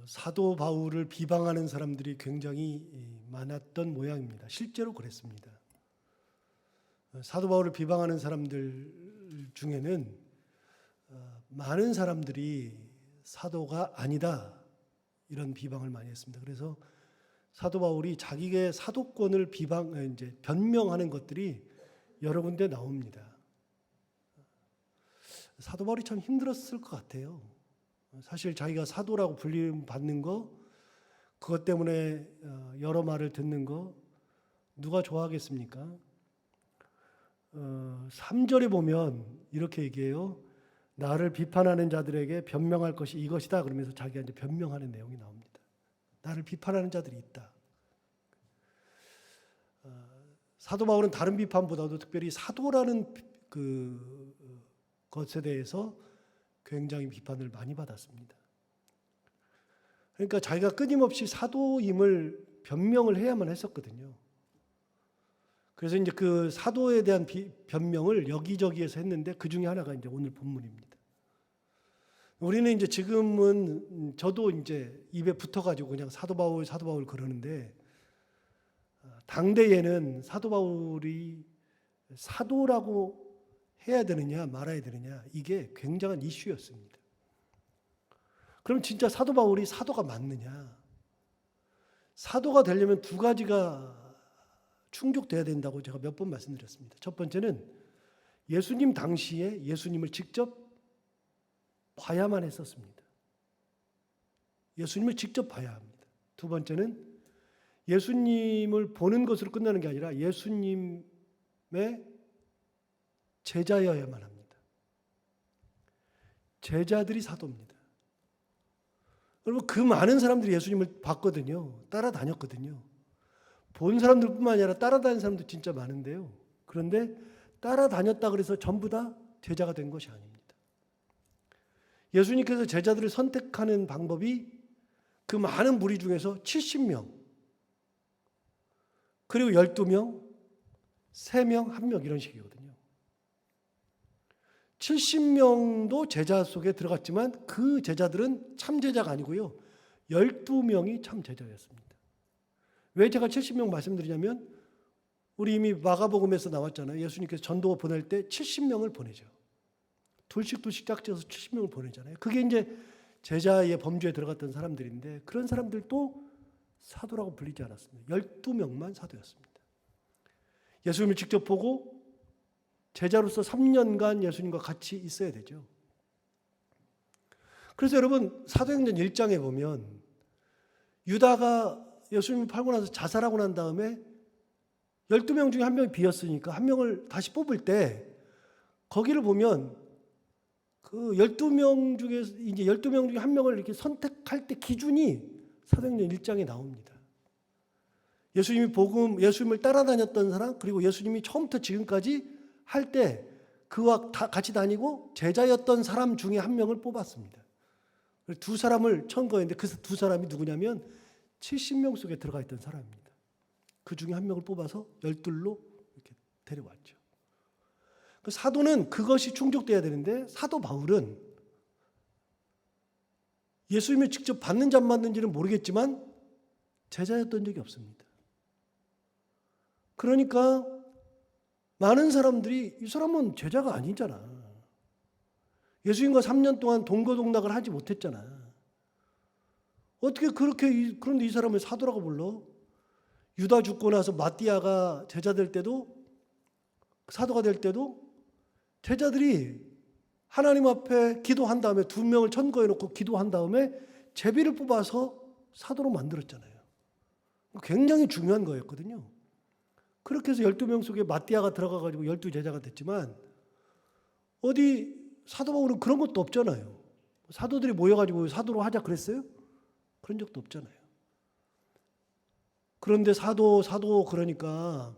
사도 바울을 비방하는 사람들이 굉장히 많았던 모양입니다. 실제로 그랬습니다. 사도 바울을 비방하는 사람들 중에는 많은 사람들이 사도가 아니다 이런 비방을 많이 했습니다. 그래서 사도 바울이 자기의 사도권을 변명하는 것들이 여러 군데 나옵니다. 사도 바울이 참 힘들었을 것 같아요. 사실 자기가 사도라고 불림 받는 거, 그것 때문에 여러 말을 듣는 거 누가 좋아하겠습니까? 3절에 보면 이렇게 얘기해요. 나를 비판하는 자들에게 변명할 것이 이것이다. 그러면서 자기가 이제 변명하는 내용이 나옵니다. 나를 비판하는 자들이 있다. 사도 바울은 다른 비판보다도 특별히 사도라는 그 것에 대해서 굉장히 비판을 많이 받았습니다. 그러니까 자기가 끊임없이 사도임을 변명을 해야만 했었거든요. 그래서 이제 그 사도에 대한 변명을 여기저기에서 했는데 그 중에 하나가 이제 오늘 본문입니다. 우리는 이제 지금은 저도 이제 입에 붙어가지고 그냥 사도 바울 그러는데 당대에는 사도 바울이 사도라고 해야 되느냐 말아야 되느냐 이게 굉장한 이슈였습니다. 그럼 진짜 사도 바울이 사도가 맞느냐? 사도가 되려면 두 가지가 충족돼야 된다고 제가 몇 번 말씀드렸습니다. 첫 번째는 예수님 당시에 예수님을 직접 봐야만 했었습니다. 예수님을 직접 봐야 합니다. 두 번째는 예수님을 보는 것으로 끝나는 게 아니라 예수님의 제자여야만 합니다. 제자들이 사도입니다. 여러분, 그 많은 사람들이 예수님을 봤거든요. 따라다녔거든요. 본 사람들뿐만 아니라 따라다니는 사람도 진짜 많은데요. 그런데 따라다녔다 그래서 전부 다 제자가 된 것이 아닙니다. 예수님께서 제자들을 선택하는 방법이 그 많은 무리 중에서 70명, 그리고 12명, 3명, 1명 이런 식이거든요. 70명도 제자 속에 들어갔지만 그 제자들은 참 제자가 아니고요. 12명이 참 제자였습니다. 왜 제가 70명 말씀드리냐면 우리 이미 마가복음에서 나왔잖아요. 예수님께서 전도 보낼 때 70명을 보내죠. 둘씩 짝지어서 70명을 보내잖아요. 그게 이제 제자의 범주에 들어갔던 사람들인데 그런 사람들도 사도라고 불리지 않았습니다. 12명만 사도였습니다. 예수님을 직접 보고 제자로서 3년간 예수님과 같이 있어야 되죠. 그래서 여러분 사도행전 1장에 보면 유다가 예수님을 팔고 나서 자살하고 난 다음에 12명 중에 한 명이 비었으니까 한 명을 다시 뽑을 때 거기를 보면 그 12명 중에 이제 12명 중에 한 명을 이렇게 선택할 때 기준이 사도행전 1장에 나옵니다. 예수님을 따라다녔던 사람, 그리고 예수님이 처음부터 지금까지 할 때 그와 같이 다니고 제자였던 사람 중에 한 명을 뽑았습니다. 두 사람을 천거했는데 그 두 사람이 누구냐면 70명 속에 들어가 있던 사람입니다. 그 중에 한 명을 뽑아서 12로 이렇게 데려왔죠. 사도는 그것이 충족돼야 되는데 사도 바울은 예수님을 직접 받는지 안 받는지는 모르겠지만 제자였던 적이 없습니다. 그러니까 많은 사람들이 이 사람은 제자가 아니잖아. 예수님과 3년 동안 동거동락을 하지 못했잖아. 어떻게 그런데 이 사람을 사도라고 불러? 유다 죽고 나서 마띠아가 제자 될 때도 사도가 될 때도 제자들이 하나님 앞에 기도한 다음에 2명을 천거해 놓고 기도한 다음에 제비를 뽑아서 사도로 만들었잖아요. 굉장히 중요한 거였거든요. 그렇게 해서 12명 속에 마띠아가 들어가가지고 12제자가 됐지만 어디 사도 바울은 그런 것도 없잖아요. 사도들이 모여가지고 사도로 하자 그랬어요? 그런 적도 없잖아요. 그런데 사도 그러니까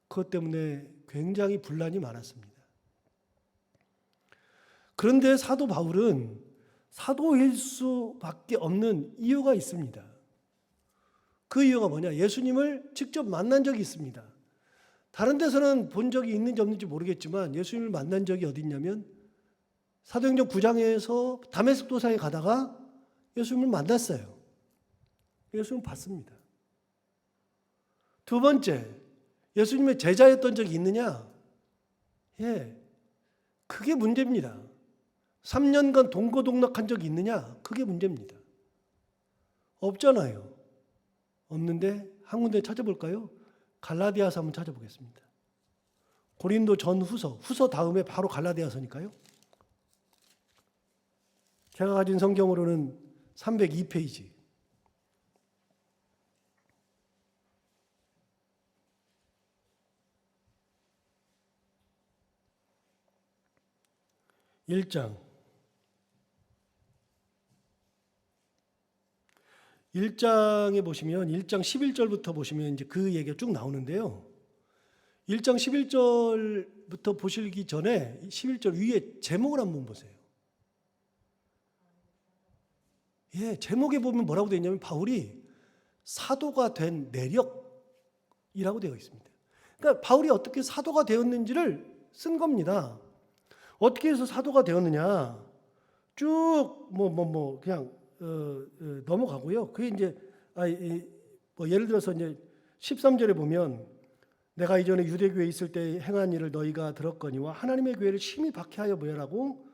그것 때문에 굉장히 분란이 많았습니다. 그런데 사도 바울은 사도일 수밖에 없는 이유가 있습니다. 그 이유가 뭐냐? 예수님을 직접 만난 적이 있습니다. 다른 데서는 본 적이 있는지 없는지 모르겠지만 예수님을 만난 적이 어디 있냐면 사도행전 9장에서 다메섹 도상에 가다가 예수님을 만났어요. 예수님을 봤습니다. 두 번째, 예수님의 제자였던 적이 있느냐? 예, 그게 문제입니다. 3년간 동거동락한 적이 있느냐? 그게 문제입니다. 없잖아요. 없는데 한 군데 찾아볼까요? 갈라디아서 한번 찾아보겠습니다. 고린도 후서 다음에 바로 갈라디아서니까요. 제가 가진 성경으로는 302페이지. (1장) 1장에 보시면 1장 11절부터 보시면 이제 그 얘기가 쭉 나오는데요. 1장 11절부터 보시기 전에 11절 위에 제목을 한번 보세요. 예, 제목에 보면 뭐라고 되어 있냐면 바울이 사도가 된 내력이라고 되어 있습니다. 그러니까 바울이 어떻게 사도가 되었는지를 쓴 겁니다. 어떻게 해서 사도가 되었느냐? 쭉 그냥 넘어가고요. 그게 이제 예를 들어서 이제 13절에 보면 내가 이전에 유대교에 있을 때 행한 일을 너희가 들었거니와 하나님의 교회를 심히 박해하여 모혈하고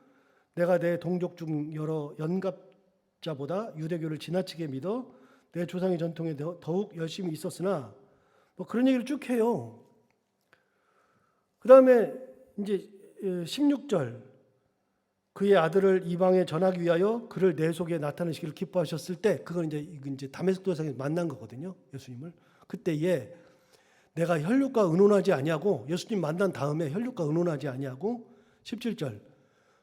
내가 내 동족 중 여러 연갑자보다 유대교를 지나치게 믿어 내 조상의 전통에 더욱 열심히 있었으나 그런 얘기를 쭉 해요. 그 다음에 이제 16절 그의 아들을 이방에 전하기 위하여 그를 내 속에 나타내시기를 기뻐하셨을 때 그건 이제 다메섹 도상에서 만난 거거든요. 예수님을 그때에 내가 혈육과 의논하지 아니하고 예수님 만난 다음에 혈육과 의논하지 아니하고 17절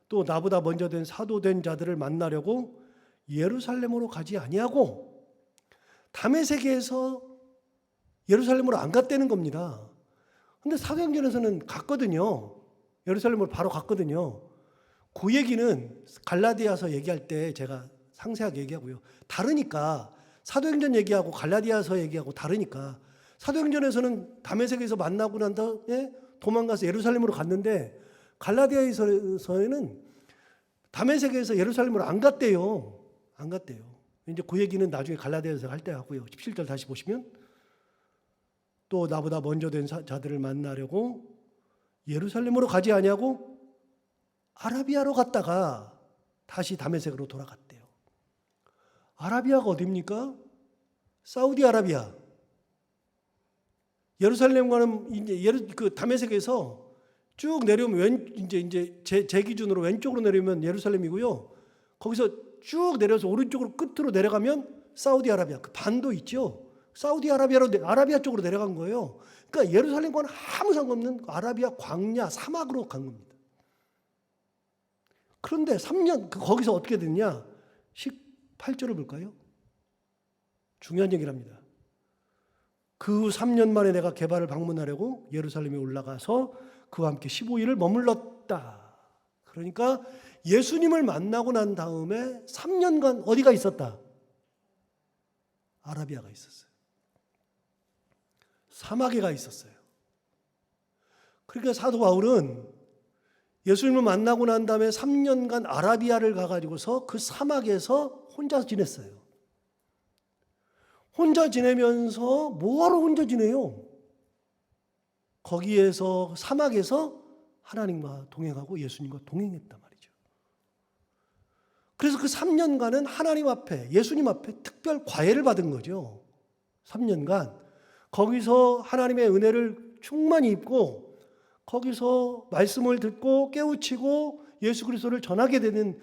또 나보다 먼저 된 사도된 자들을 만나려고 예루살렘으로 가지 아니하고 다메섹에서 예루살렘으로 안 갔다는 겁니다. 근데 사도행전에서는 갔거든요. 예루살렘으로 바로 갔거든요. 그 얘기는 갈라디아서 얘기할 때 제가 상세하게 얘기하고요. 다르니까 사도행전 얘기하고 갈라디아서 얘기하고 다르니까 사도행전에서는 다메섹에서 만나고 난 다음에 도망가서 예루살렘으로 갔는데 갈라디아서에는 다메섹에서 예루살렘으로 안 갔대요. 안 갔대요. 이제 그 얘기는 나중에 갈라디아서 할 때 하고요. 17절 다시 보시면 또 나보다 먼저 된 자들을 만나려고 예루살렘으로 가지 아니하고 아라비아로 갔다가 다시 다메섹으로 돌아갔대요. 아라비아가 어디입니까? 사우디아라비아. 예루살렘과는 이제 그 다메섹에서 쭉 내려오면 이제 제 기준으로 왼쪽으로 내려오면 예루살렘이고요. 거기서 쭉 내려서 오른쪽으로 끝으로 내려가면 사우디아라비아 그 반도 있죠. 사우디아라비아로 아라비아 쪽으로 내려간 거예요. 그러니까 예루살렘과는 아무 상관없는 아라비아 광야 사막으로 간 겁니다. 그런데 3년 거기서 어떻게 됐냐? 18절을 볼까요? 중요한 얘기랍니다. 그 후 3년 만에 내가 게바를 방문하려고 예루살렘에 올라가서 그와 함께 15일을 머물렀다. 그러니까 예수님을 만나고 난 다음에 3년간 어디가 있었다? 아라비아가 있었어요. 사막에 가 있었어요. 그러니까 사도 바울은 예수님을 만나고 난 다음에 3년간 아라비아를 가가지고서 그 사막에서 혼자 지냈어요. 혼자 지내면서 뭐하러 혼자 지내요? 거기에서 사막에서 하나님과 동행하고 예수님과 동행했단 말이죠. 그래서 그 3년간은 하나님 앞에 예수님 앞에 특별 과외를 받은 거죠. 3년간 거기서 하나님의 은혜를 충만히 입고 거기서 말씀을 듣고 깨우치고 예수 그리스도를 전하게 되는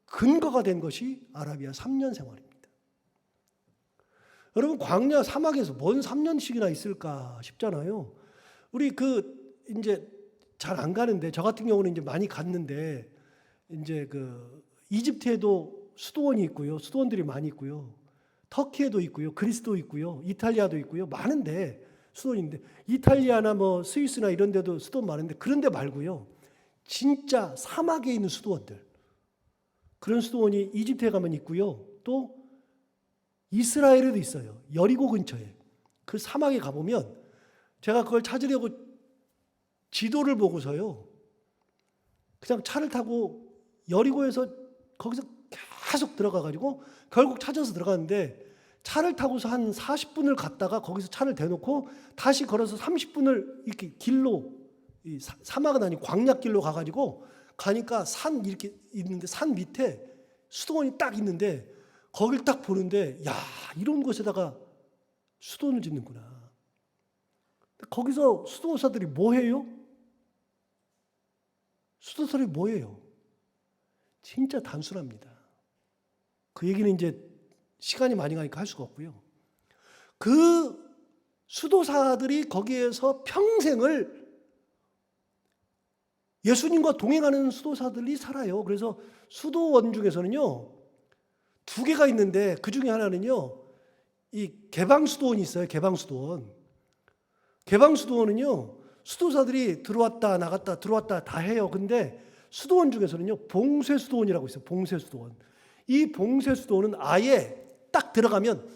근거가 된 것이 아라비아 3년 생활입니다. 여러분 광야 사막에서 뭔 3년씩이나 있을까 싶잖아요. 우리 이제 잘 안 가는데 저 같은 경우는 이제 많이 갔는데 이제 이집트에도 수도원이 있고요. 수도원들이 많이 있고요. 터키에도 있고요. 그리스도 있고요. 이탈리아도 있고요. 많은데 수도원인데 이탈리아나 스위스나 이런 데도 수도원 많은데 그런 데 말고요. 진짜 사막에 있는 수도원들. 그런 수도원이 이집트에 가면 있고요. 또 이스라엘에도 있어요. 여리고 근처에. 그 사막에 가보면 제가 그걸 찾으려고 지도를 보고서요. 그냥 차를 타고 여리고에서 거기서 계속 들어가가지고 결국 찾아서 들어가는데 차를 타고서 한 40분을 갔다가 거기서 차를 대놓고 다시 걸어서 30분을 이렇게 길로 사막은 아니고 광약길로 가가지고 가니까 산 이렇게 있는데 산 밑에 수도원이 딱 있는데 거길 딱 보는데 야 이런 곳에다가 수도원을 짓는구나. 거기서 수도사들이 뭐 해요? 수도사들이 뭐 해요? 진짜 단순합니다. 그 얘기는 이제 시간이 많이 가니까 할 수가 없고요. 그 수도사들이 거기에서 평생을 예수님과 동행하는 수도사들이 살아요. 그래서 수도원 중에서는요, 2개가 있는데 그 중에 하나는요, 이 개방수도원이 있어요. 개방수도원. 개방수도원은요, 수도사들이 들어왔다 나갔다 들어왔다 다 해요. 근데 수도원 중에서는요, 봉쇄수도원이라고 있어요. 봉쇄수도원. 이 봉쇄수도원은 아예 딱 들어가면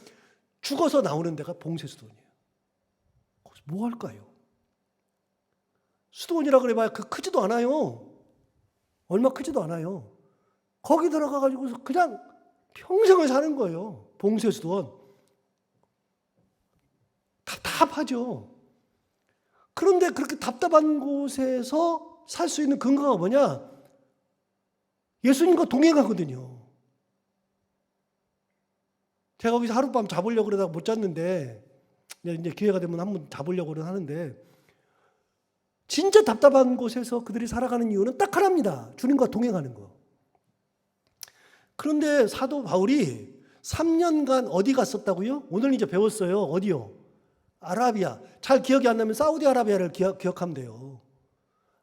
죽어서 나오는 데가 봉쇄수도원이에요. 거기서 뭐 할까요? 수도원이라 그래봐야 크지도 않아요. 얼마 크지도 않아요. 거기 들어가가지고 그냥 평생을 사는 거예요. 봉쇄수도원. 답답하죠. 그런데 그렇게 답답한 곳에서 살 수 있는 근거가 뭐냐? 예수님과 동행하거든요. 제가 거기서 하룻밤 자보려고 그러다가 못 잤는데 이제 기회가 되면 한번 자보려고 하는데 진짜 답답한 곳에서 그들이 살아가는 이유는 딱 하나입니다. 주님과 동행하는 거. 그런데 사도 바울이 3년간 어디 갔었다고요? 오늘 이제 배웠어요. 어디요? 아라비아. 잘 기억이 안 나면 사우디아라비아를 기억하면 돼요.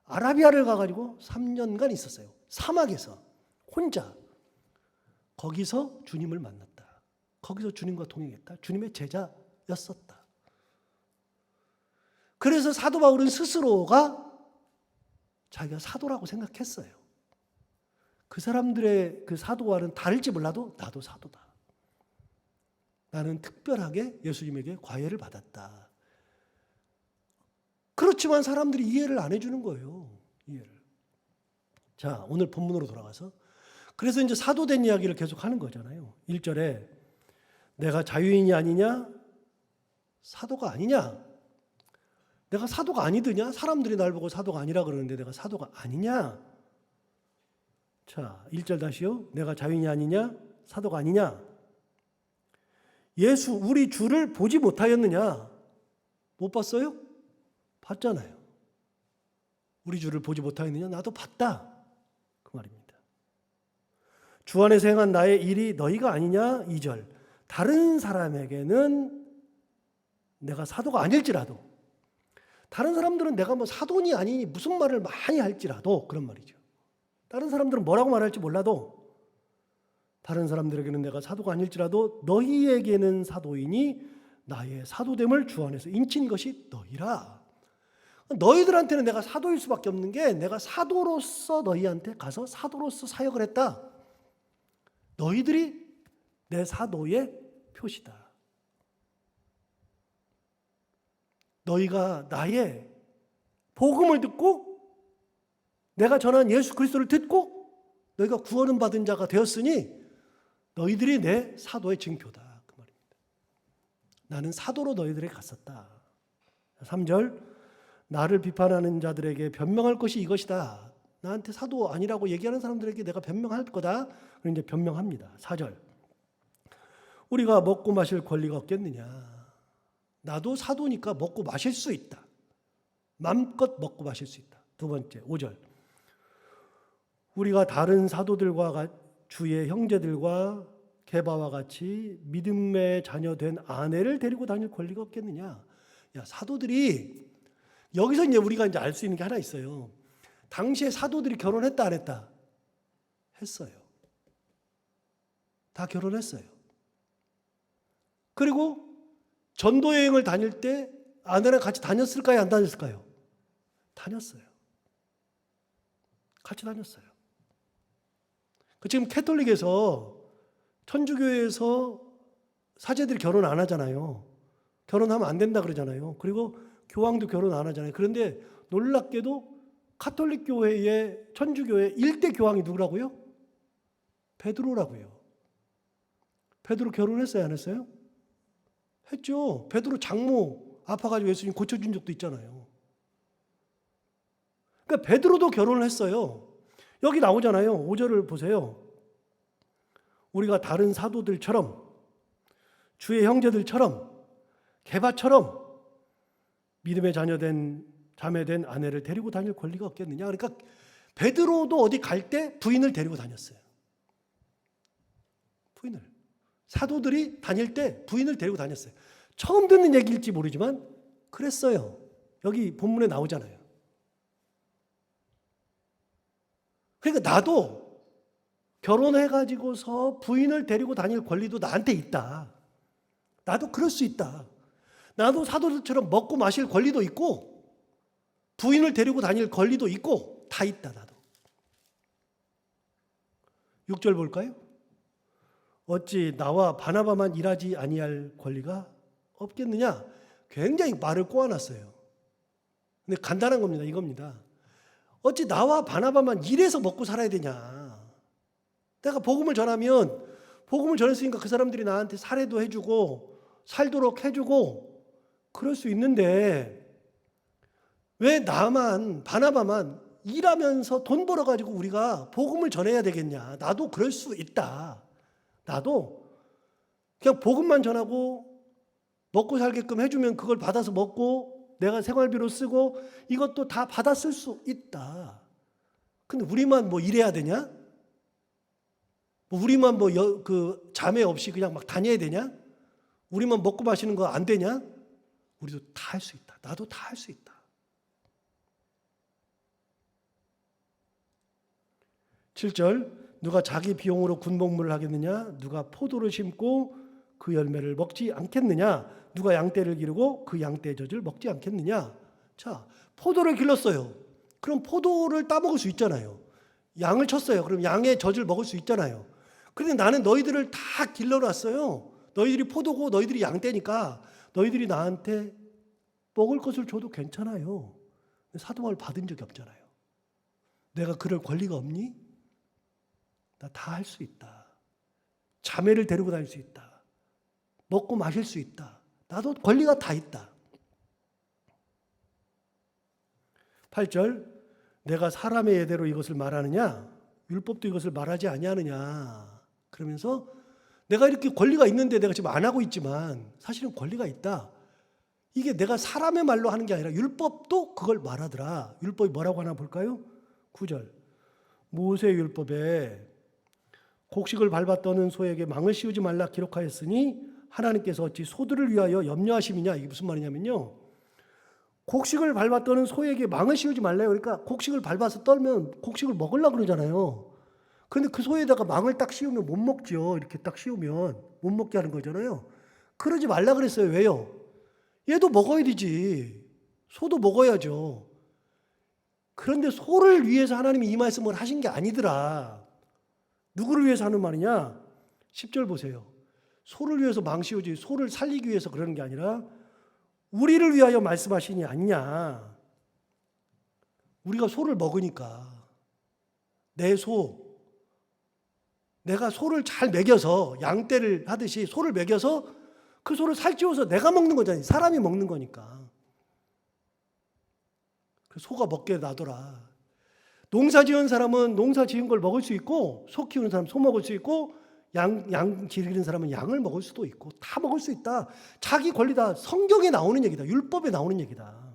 아라비아를 가가지고 3년간 있었어요. 사막에서 혼자. 거기서 주님을 만났다. 거기서 주님과 동행했다. 주님의 제자였었다. 그래서 사도 바울은 스스로가 자기가 사도라고 생각했어요. 그 사람들의 그 사도와는 다를지 몰라도 나도 사도다. 나는 특별하게 예수님에게 과외를 받았다. 그렇지만 사람들이 이해를 안 해주는 거예요. 이해를. 자, 오늘 본문으로 돌아가서 그래서 이제 사도된 이야기를 계속 하는 거잖아요. 1절에 내가 자유인이 아니냐? 사도가 아니냐? 내가 사도가 아니더냐? 사람들이 날 보고 사도가 아니라 그러는데 내가 사도가 아니냐? 자, 1절 다시요. 내가 자유인이 아니냐? 사도가 아니냐? 예수 우리 주를 보지 못하였느냐? 못 봤어요? 봤잖아요. 우리 주를 보지 못하였느냐? 나도 봤다. 그 말입니다. 주 안에서 행한 나의 일이 너희가 아니냐? 2절. 다른 사람에게는 내가 사도가 아닐지라도 다른 사람들은 내가 뭐 사도니 아니니 무슨 말을 많이 할지라도 그런 말이죠. 다른 사람들은 뭐라고 말할지 몰라도 다른 사람들에게는 내가 사도가 아닐지라도 너희에게는 사도이니 나의 사도됨을 주 안에서 인친 것이 너희라. 너희들한테는 내가 사도일 수밖에 없는 게 내가 사도로서 너희한테 가서 사도로서 사역을 했다. 너희들이 내 사도의 표시다. 너희가 나의 복음을 듣고 내가 전한 예수 그리스도를 듣고 너희가 구원을 받은 자가 되었으니 너희들이 내 사도의 증표다. 그 말입니다. 나는 사도로 너희들에게 갔었다. 3절 나를 비판하는 자들에게 변명할 것이 이것이다. 나한테 사도 아니라고 얘기하는 사람들에게 내가 변명할 거다. 그럼 이제 변명합니다. 4절 우리가 먹고 마실 권리가 없겠느냐. 나도 사도니까 먹고 마실 수 있다. 마음껏 먹고 마실 수 있다. 두 번째 5절 우리가 다른 사도들과 주의 형제들과 게바와 같이 믿음의 자녀 된 아내를 데리고 다닐 권리가 없겠느냐. 야, 사도들이 여기서 이제 우리가 이제 알 수 있는 게 하나 있어요. 당시에 사도들이 결혼했다 안 했다? 했어요. 다 결혼했어요. 그리고 전도 여행을 다닐 때 아내랑 같이 다녔을까요? 안 다녔을까요? 다녔어요. 같이 다녔어요. 지금 캐톨릭에서 천주교에서 사제들이 결혼 안 하잖아요. 결혼하면 안 된다 그러잖아요. 그리고 교황도 결혼 안 하잖아요. 그런데 놀랍게도 카톨릭 교회의 천주교의 1대 교황이 누구라고요? 베드로라고요. 베드로 결혼했어요, 안 했어요? 했죠. 베드로 장모 아파가지고 예수님 고쳐준 적도 있잖아요. 그러니까 베드로도 결혼을 했어요. 여기 나오잖아요. 5절을 보세요. 우리가 다른 사도들처럼, 주의 형제들처럼, 게바처럼 믿음의 자매된 아내를 데리고 다닐 권리가 없겠느냐. 그러니까 베드로도 어디 갈 때 부인을 데리고 다녔어요. 부인을. 사도들이 다닐 때 부인을 데리고 다녔어요. 처음 듣는 얘기일지 모르지만 그랬어요. 여기 본문에 나오잖아요. 그러니까 나도 결혼해가지고서 부인을 데리고 다닐 권리도 나한테 있다. 나도 그럴 수 있다. 나도 사도들처럼 먹고 마실 권리도 있고 부인을 데리고 다닐 권리도 있고 다 있다. 나도. 6절 볼까요? 어찌 나와 바나바만 일하지 아니할 권리가 없겠느냐? 굉장히 말을 꼬아놨어요. 근데 간단한 겁니다. 이겁니다. 어찌 나와 바나바만 일해서 먹고 살아야 되냐? 내가 복음을 전하면 복음을 전했으니까 그 사람들이 나한테 살해도 해주고 살도록 해주고 그럴 수 있는데 왜 나만 바나바만 일하면서 돈 벌어가지고 우리가 복음을 전해야 되겠냐? 나도 그럴 수 있다. 나도 그냥 복음만 전하고 먹고 살게끔 해주면 그걸 받아서 먹고 내가 생활비로 쓰고 이것도 다 받아 쓸 수 있다. 근데 우리만 뭐 일해야 되냐? 우리만 그 자매 없이 그냥 막 다녀야 되냐? 우리만 먹고 마시는 거 안 되냐? 우리도 다 할 수 있다. 나도 다 할 수 있다. 7절 누가 자기 비용으로 군복무를 하겠느냐? 누가 포도를 심고 그 열매를 먹지 않겠느냐? 누가 양떼를 기르고 그 양떼의 젖을 먹지 않겠느냐? 자, 포도를 길렀어요. 그럼 포도를 따먹을 수 있잖아요. 양을 쳤어요. 그럼 양의 젖을 먹을 수 있잖아요. 그런데 나는 너희들을 다 길러놨어요. 너희들이 포도고 너희들이 양떼니까 너희들이 나한테 먹을 것을 줘도 괜찮아요. 사도함을 받은 적이 없잖아요. 내가 그럴 권리가 없니? 나 다 할 수 있다. 자매를 데리고 다닐 수 있다. 먹고 마실 수 있다. 나도 권리가 다 있다. 8절 내가 사람의 예대로 이것을 말하느냐? 율법도 이것을 말하지 아니하느냐? 그러면서 내가 이렇게 권리가 있는데 내가 지금 안 하고 있지만 사실은 권리가 있다. 이게 내가 사람의 말로 하는 게 아니라 율법도 그걸 말하더라. 율법이 뭐라고 하나 볼까요? 9절 모세 율법에 곡식을 밟아 떠는 소에게 망을 씌우지 말라 기록하였으니 하나님께서 어찌 소들을 위하여 염려하심이냐. 이게 무슨 말이냐면요. 곡식을 밟아 떠는 소에게 망을 씌우지 말래요. 그러니까 곡식을 밟아서 떨면 곡식을 먹으려고 그러잖아요. 그런데 그 소에다가 망을 딱 씌우면 못 먹죠. 이렇게 딱 씌우면 못 먹게 하는 거잖아요. 그러지 말라 그랬어요. 왜요? 얘도 먹어야 되지. 소도 먹어야죠. 그런데 소를 위해서 하나님이 이 말씀을 하신 게 아니더라. 누구를 위해서 하는 말이냐? 10절 보세요. 소를 위해서 망 씌우지 소를 살리기 위해서 그러는 게 아니라 우리를 위하여 말씀하시니 아니냐. 우리가 소를 먹으니까 내 소, 내가 소를 잘 먹여서 양떼를 하듯이 소를 먹여서 그 소를 살찌워서 내가 먹는 거잖아요. 사람이 먹는 거니까. 그 소가 먹게 놔둬라. 농사 지은 사람은 농사 지은 걸 먹을 수 있고 소 키우는 사람은 소 먹을 수 있고 양 기르는 사람은 양을 먹을 수도 있고 다 먹을 수 있다. 자기 권리다. 성경에 나오는 얘기다. 율법에 나오는 얘기다.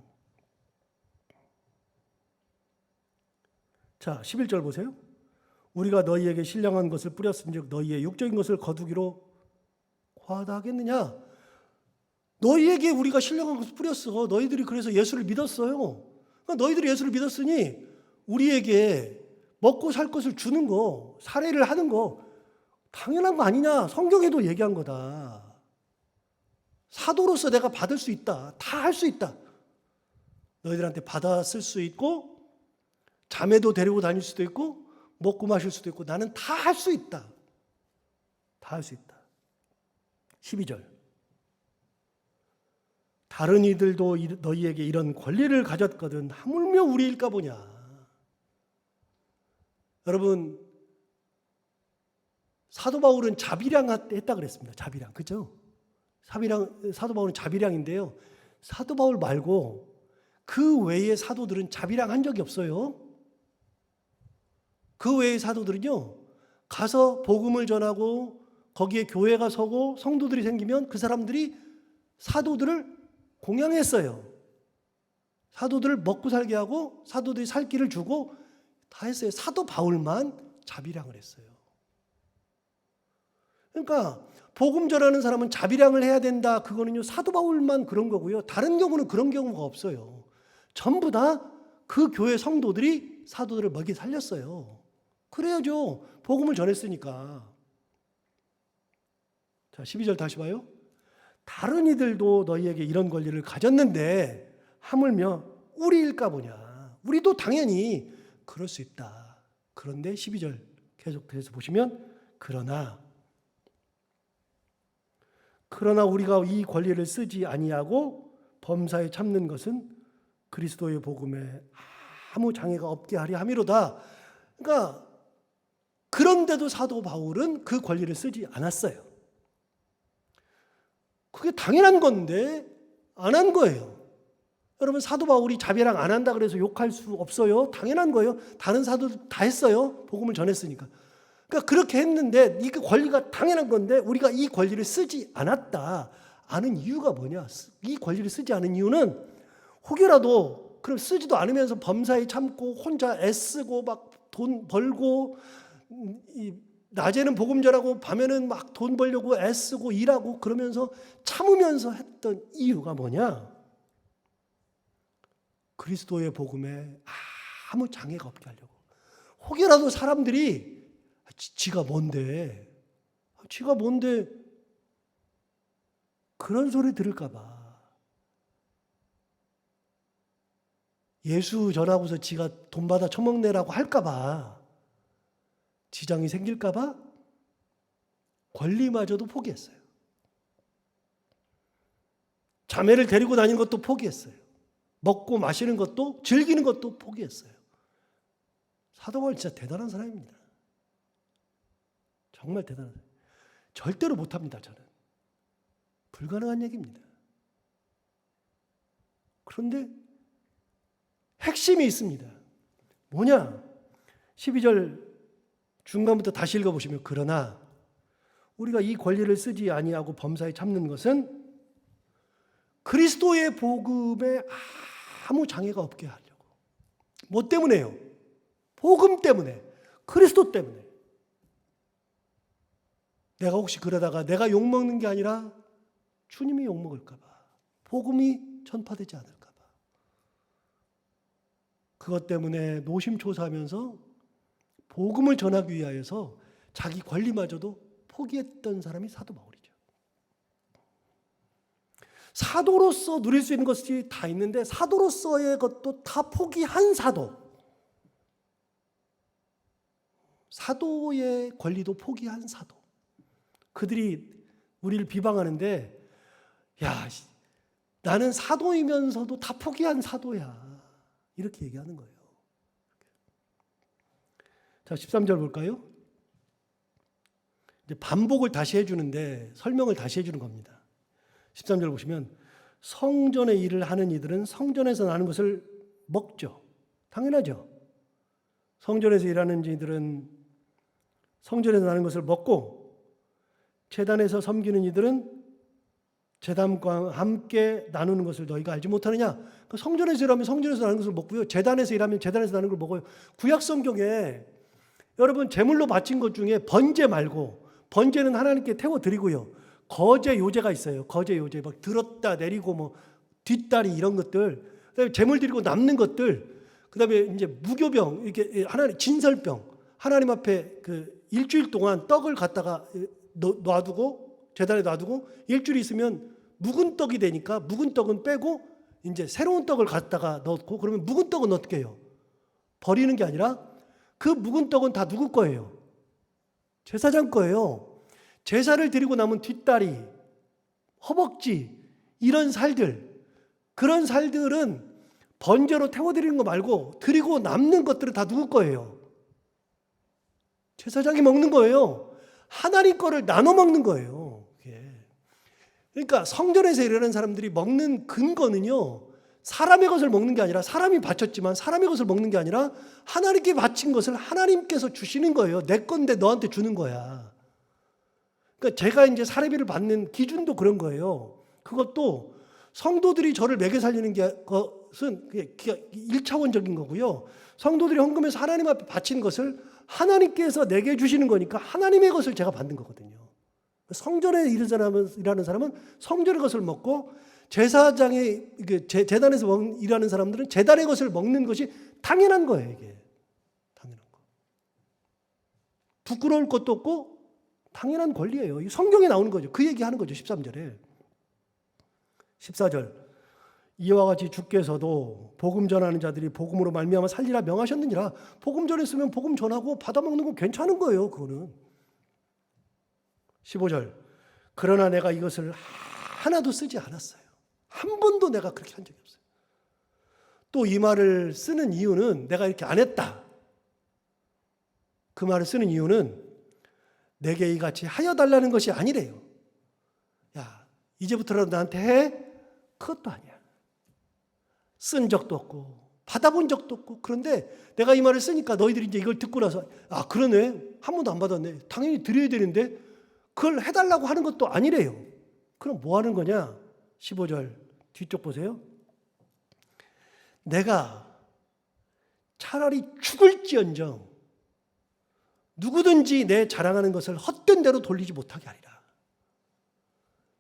자, 11절 보세요. 우리가 너희에게 신령한 것을 뿌렸은즉 너희의 육적인 것을 거두기로 과하다 하겠느냐? 너희에게 우리가 신령한 것을 뿌렸어. 너희들이 그래서 예수를 믿었어요. 그러니까 너희들이 예수를 믿었으니 우리에게 먹고 살 것을 주는 거, 살해를 하는 거 당연한 거 아니냐? 성경에도 얘기한 거다. 사도로서 내가 받을 수 있다. 다 할 수 있다. 너희들한테 받아 쓸 수 있고 자매도 데리고 다닐 수도 있고 먹고 마실 수도 있고 나는 다 할 수 있다. 다 할 수 있다. 12절 다른 이들도 너희에게 이런 권리를 가졌거든 하물며 우리일까 보냐. 여러분 사도 바울은 자비량 했다 그랬습니다. 자비량. 그죠? 사도 바울은 자비량인데요. 사도 바울 말고 그 외의 사도들은 자비량 한 적이 없어요. 그 외의 사도들은요, 가서 복음을 전하고 거기에 교회가 서고 성도들이 생기면 그 사람들이 사도들을 공양했어요. 사도들을 먹고 살게 하고 사도들이 살 길을 주고 다 했어요. 사도 바울만 자비량을 했어요. 그러니까 복음 전하는 사람은 자비량을 해야 된다. 그거는요, 사도 바울만 그런 거고요. 다른 경우는 그런 경우가 없어요. 전부 다 그 교회 성도들이 사도들을 먹이 살렸어요. 그래야죠. 복음을 전했으니까. 자, 12절 다시 봐요. 다른 이들도 너희에게 이런 권리를 가졌는데 하물며 우리일까 보냐. 우리도 당연히 그럴 수 있다. 그런데 12절 계속해서 보시면 그러나 우리가 이 권리를 쓰지 아니하고 범사에 참는 것은 그리스도의 복음에 아무 장애가 없게 하려 함이로다. 그러니까 그런데도 사도 바울은 그 권리를 쓰지 않았어요. 그게 당연한 건데 안 한 거예요. 여러분, 사도 바울이 자비랑 안 한다 그래서 욕할 수 없어요. 당연한 거예요. 다른 사도들 다 했어요. 복음을 전했으니까. 그러니까 그렇게 했는데 이 권리가 당연한 건데 우리가 이 권리를 쓰지 않았다. 아는 이유가 뭐냐? 이 권리를 쓰지 않은 이유는 혹여라도 그럼 쓰지도 않으면서 범사에 참고 혼자 애쓰고 막 돈 벌고 낮에는 복음 전하고 밤에는 막 돈 벌려고 애쓰고 일하고 그러면서 참으면서 했던 이유가 뭐냐? 그리스도의 복음에 아무 장애가 없게 하려고. 혹여라도 사람들이 지가 뭔데 그런 소리 들을까 봐. 예수 전하고서 지가 돈 받아 처먹내라고 할까 봐. 지장이 생길까 봐 권리마저도 포기했어요. 자매를 데리고 다니는 것도 포기했어요. 먹고 마시는 것도 즐기는 것도 포기했어요. 사도 바울 진짜 대단한 사람입니다. 정말 대단한 사람. 절대로 못합니다. 저는. 불가능한 얘기입니다. 그런데 핵심이 있습니다. 뭐냐? 12절 중간부터 다시 읽어보시면 그러나 우리가 이 권리를 쓰지 아니하고 범사에 참는 것은 그리스도의 복음에 아무 장애가 없게 하려고. 뭐 때문에요? 복음 때문에. 그리스도 때문에. 내가 혹시 그러다가 내가 욕먹는 게 아니라 주님이 욕먹을까 봐. 복음이 전파되지 않을까 봐. 그것 때문에 노심초사하면서 복음을 전하기 위하여서 자기 권리마저도 포기했던 사람이 사도 바울이죠. 사도로서 누릴 수 있는 것이 다 있는데 사도로서의 것도 다 포기한 사도. 사도의 권리도 포기한 사도. 그들이 우리를 비방하는데 야, 나는 사도이면서도 다 포기한 사도야. 이렇게 얘기하는 거예요. 자, 13절 볼까요? 이제 반복을 다시 해주는데 설명을 다시 해주는 겁니다. 13절 보시면 성전의 일을 하는 이들은 성전에서 나는 것을 먹죠. 당연하죠. 성전에서 일하는 이들은 성전에서 나는 것을 먹고 제단에서 섬기는 이들은 제단과 함께 나누는 것을 너희가 알지 못하느냐? 그러니까 성전에서 일하면 성전에서 나는 것을 먹고요. 제단에서 일하면 제단에서 나는 걸 먹어요. 구약 성경에 여러분 제물로 바친 것 중에 번제 말고 번제는 하나님께 태워 드리고요. 거제 요제가 있어요. 거제 요제 막 들었다 내리고 뭐 뒷다리 이런 것들. 그다음에 제물 드리고 남는 것들. 그다음에 이제 무교병 이렇게 하나님 진설병 하나님 앞에 그 일주일 동안 떡을 갖다가 놔두고 제단에 놔두고 일주일 있으면 묵은 떡이 되니까 묵은 떡은 빼고 이제 새로운 떡을 갖다가 넣고 그러면 묵은 떡은 어떻게 해요? 버리는 게 아니라 그 묵은 떡은 다 누구 거예요? 제사장 거예요. 제사를 드리고 남은 뒷다리, 허벅지 이런 살들 그런 살들은 번제로 태워드리는 거 말고 드리고 남는 것들은 다 누구 거예요? 제사장이 먹는 거예요. 하나님 거를 나눠 먹는 거예요. 그게. 그러니까 성전에서 일하는 사람들이 먹는 근거는요, 사람의 것을 먹는 게 아니라, 사람이 바쳤지만 사람의 것을 먹는 게 아니라 하나님께 바친 것을 하나님께서 주시는 거예요. 내 건데 너한테 주는 거야. 그러니까 제가 이제 사례비를 받는 기준도 그런 거예요. 그것도 성도들이 저를 먹여 살리는 것은 1차원적인 거고요. 성도들이 헌금해서 하나님 앞에 바친 것을 하나님께서 내게 주시는 거니까 하나님의 것을 제가 받는 거거든요. 성전에 일하는 사람은 성전의 것을 먹고, 제사장에 제단에서 일하는 사람들은 제단의 것을 먹는 것이 당연한 거예요. 이게 당연한 거. 부끄러울 것도 없고 당연한 권리예요. 성경에 나오는 거죠. 그 얘기하는 거죠. 13절에. 14절. 이와 같이 주께서도 복음 전하는 자들이 복음으로 말미암아 살리라 명하셨느니라. 복음 전했으면 복음 전하고 받아먹는 건 괜찮은 거예요. 그거는. 15절. 그러나 내가 이것을 하나도 쓰지 않았어요. 한 번도 내가 그렇게 한 적이 없어요. 또 이 말을 쓰는 이유는, 내가 이렇게 안 했다, 그 말을 쓰는 이유는 내게 이같이 하여 달라는 것이 아니래요. 야, 이제부터라도 나한테 해? 그것도 아니야. 쓴 적도 없고 받아본 적도 없고. 그런데 내가 이 말을 쓰니까 너희들이 이제 이걸 듣고 나서, 아 그러네, 한 번도 안 받았네, 당연히 드려야 되는데, 그걸 해달라고 하는 것도 아니래요. 그럼 뭐 하는 거냐? 15절 뒤쪽 보세요. 내가 차라리 죽을지언정 누구든지 내 자랑하는 것을 헛된 대로 돌리지 못하게 하리라.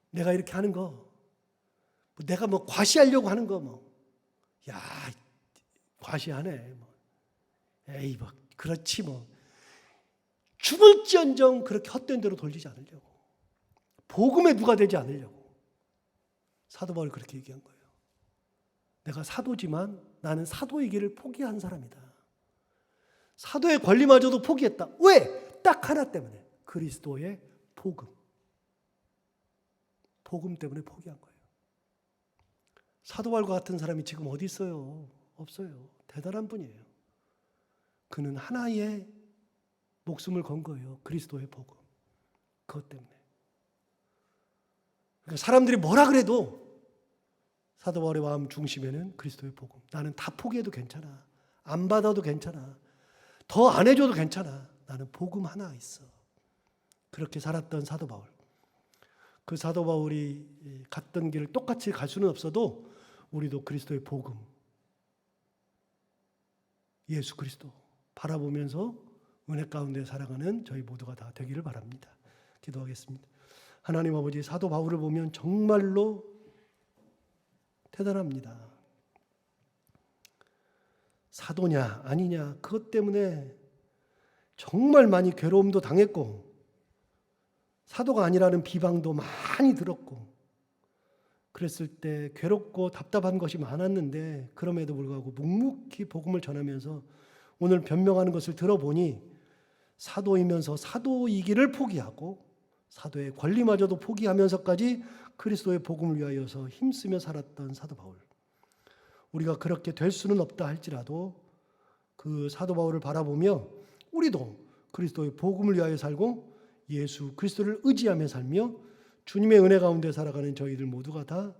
내가 이렇게 하는 거, 내가 뭐 과시하려고 하는 거, 야 과시하네, 에이 그렇지 죽을지언정 그렇게 헛된 대로 돌리지 않으려고, 복음에 누가 되지 않으려고 사도 바울이 그렇게 얘기한 거예요. 내가 사도지만 나는 사도의 길을 포기한 사람이다. 사도의 권리마저도 포기했다. 왜? 딱 하나 때문에. 그리스도의 복음. 복음 때문에 포기한 거예요. 사도 바울과 같은 사람이 지금 어디 있어요? 없어요. 대단한 분이에요. 그는 하나의 목숨을 건 거예요. 그리스도의 복음. 그것 때문에. 그러니까 사람들이 뭐라 그래도 사도 바울의 마음 중심에는 그리스도의 복음. 나는 다 포기해도 괜찮아. 안 받아도 괜찮아. 더 안 해줘도 괜찮아. 나는 복음 하나 있어. 그렇게 살았던 사도 바울. 그 사도 바울이 갔던 길을 똑같이 갈 수는 없어도 우리도 그리스도의 복음, 예수 그리스도 바라보면서 은혜 가운데 살아가는 저희 모두가 다 되기를 바랍니다. 기도하겠습니다. 하나님 아버지, 사도 바울을 보면 정말로 대단합니다. 사도냐 아니냐 그것 때문에 정말 많이 괴로움도 당했고, 사도가 아니라는 비방도 많이 들었고, 그랬을 때 괴롭고 답답한 것이 많았는데, 그럼에도 불구하고 묵묵히 복음을 전하면서 오늘 변명하는 것을 들어보니 사도이면서 사도이기를 포기하고 사도의 권리마저도 포기하면서까지 그리스도의 복음을 위하여서 힘쓰며 살았던 사도 바울. 우리가 그렇게 될 수는 없다 할지라도 그 사도 바울을 바라보며 우리도 그리스도의 복음을 위하여 살고 예수 그리스도를 의지하며 살며 주님의 은혜 가운데 살아가는 저희들 모두가 다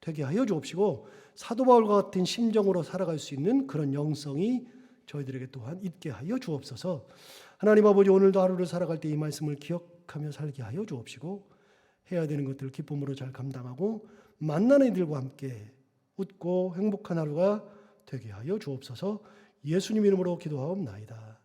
되게 하여 주옵시고, 사도 바울과 같은 심정으로 살아갈 수 있는 그런 영성이 저희들에게 또한 있게 하여 주옵소서. 하나님 아버지, 오늘도 하루를 살아갈 때 이 말씀을 기억하며 살게 하여 주옵시고, 해야 되는 것들을 기쁨으로 잘 감당하고 만나는 이들과 함께 웃고 행복한 하루가 되게 하여 주옵소서. 예수님 이름으로 기도하옵나이다.